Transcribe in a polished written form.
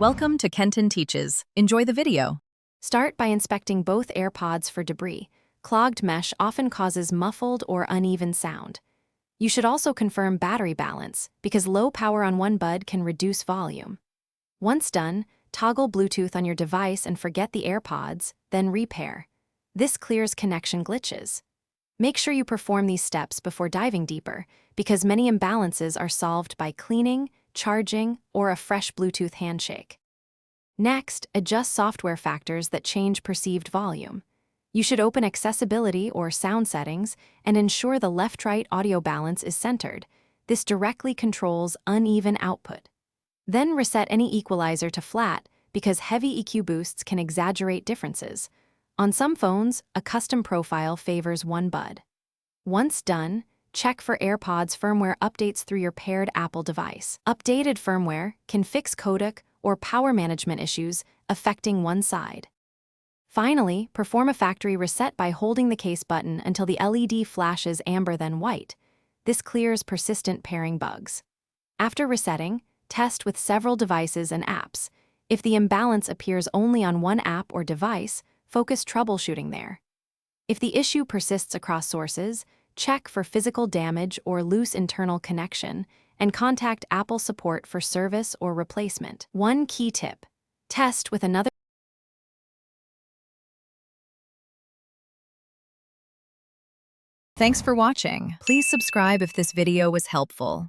Welcome to Kenton Teaches. Enjoy the video. Start by inspecting both Airpods for debris. Clogged mesh often causes muffled or uneven sound. You should also confirm battery balance, because low power on one bud can reduce volume. Once done, toggle Bluetooth on your device and forget the Airpods, then repair. This clears connection glitches. Make sure you perform these steps before diving deeper, because many imbalances are solved by cleaning, charging, or a fresh Bluetooth handshake. Next, adjust software factors that change perceived volume. You should open accessibility or sound settings and ensure the left-right audio balance is centered. This directly controls uneven output. Then reset any equalizer to flat, because heavy EQ boosts can exaggerate differences. On some phones, a custom profile favors one bud. Once done, check for Airpods firmware updates through your paired Apple device. Updated firmware can fix codec or power management issues affecting one side. Finally, perform a factory reset by holding the case button until the LED flashes amber then white. This clears persistent pairing bugs. After resetting, test with several devices and apps. If the imbalance appears only on one app or device, focus troubleshooting there. If the issue persists across sources, check for physical damage or loose internal connection, and contact Apple support for service or replacement. One key tip: test with another. Thanks for watching. Please subscribe if this video was helpful.